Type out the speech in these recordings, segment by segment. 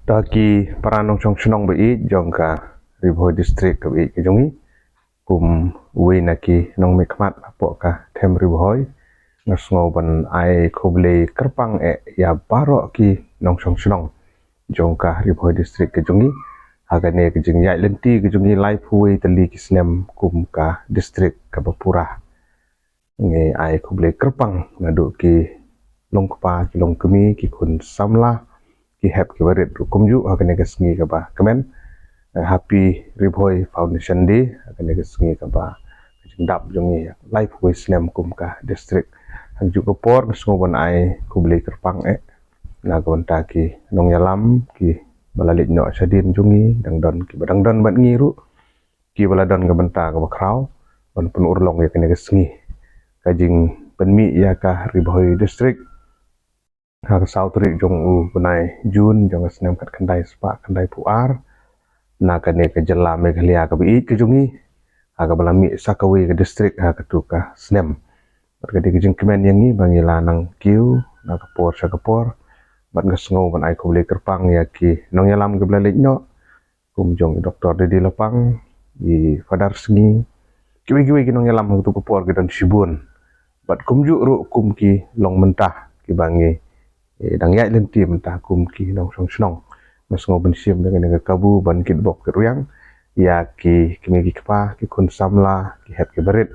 Daki paranong chong chnong bei jongka Ribhoi district ka bei kejongi kum uwi naki nong mikmat apo ka them Ribhoi ngasngo ban ai khoble kerpang ya baro ki nong chong chnong jongka Ribhoi district kejongi agane kejing yai lenti kejongi lai phui tali kisnem kum ka district ka Bapura nge ai khoble kerpang ngadu ki longkpa ki longkemi ki kun samla ki hep ki barit kumju agane kesngi ka ba kemen happy Ribhoi foundation day agane kesngi ka ba jingdap jongi life voice nem kum ka district hanju ko por ngasngoban ai kubli kerpang na gonta ki nong yalam ki balalit no sadin jongi dangdon ki badangdon bat ngiru ki baladon ka benta ka bakrau ban pun urlong ya kene kesngi kajing penmi ya ka Ribhoi district hak sautri jong u bunai jun jong snem kat kandai spa kandai puar na kane ke jela meghalia ka bi ke jungi aga balami sakawi ke distrik ha katuka snem berkati ke jing kemen yang ni bangila nang kiu na kapor sakapor bat ngasngo ban ai khobli kerpang ya ki nong yalam ke blalik no kum jong doktor de lapang di fadar sengi kiwi-kiwi ki nong yalam tu kapor ke dan sibun bat kumju ru kum ki long mentah ki bangi dang yai lenti mentah kum ki nong song snong ngasngo ben sim dengan kabu ban kit bok keruyang ya ki kimi ki kpa ki kun samla ki het ki berit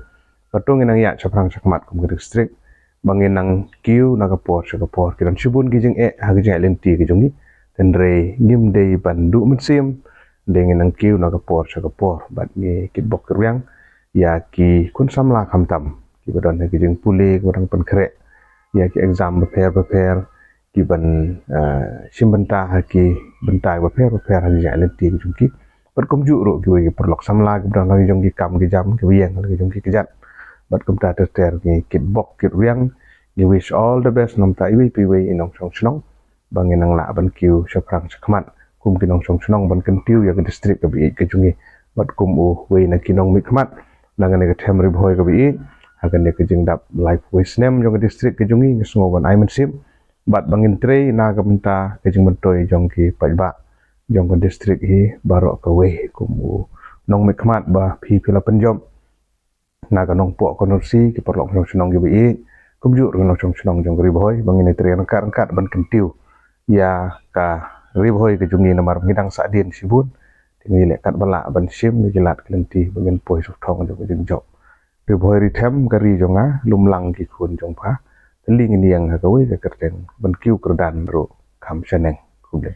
patung inang ya chaprang chakmat kum ke district bangin nang kiu na kapor sakapor ki dan sibun ki jing ha ki jai lenti ki jongi tenre ngim dei bandu men sim dengan nang kiu na kapor sakapor bat ni kit bok keruyang ya ki kun samla khamtam ki badon ki jing pule ki badang pen krek ya ki exam prepare ki ban simbenta ki bentai beper hanya lenti ki jungki bat komju ro ki perlok samla ki bran lagi jongki kam ki jam ki wiang lagi jongki kejat bat komta ter ki kit bok kit wiang ki wish all the best nom ta iwi piwi inong song snong bangin nang la ban kiu saprang sakmat kum kinong song snong ban kentiu ya ke district ka bi ke jungi bat kum u we na kinong mikmat nangane ke them Ribhoi ka bi akan ke jingdap life voice nem jong ke district ke jungi ngasngo ban ai mensim bat bangin tre na kamenta kejing mentoi jong ki paiba jong ke distrik hi baro ka we kumu nong mikmat ba phi pila penjom na ka nong po konorsi ki perlok nong senong gi bi kumju nong senong jong Ribhoi bangin tre angkat ban kentiu ya ka Ribhoi ke jungi namar ngidang sadin sibun tingi lekat bala ban sim ni gilat kelenti bangin poi sok thong jong jing job Ribhoi rithem kari jonga lumlang ki khun jong pha teling niang ha ka we ka kerteng ban kiu kerdan ro kham seneng kuble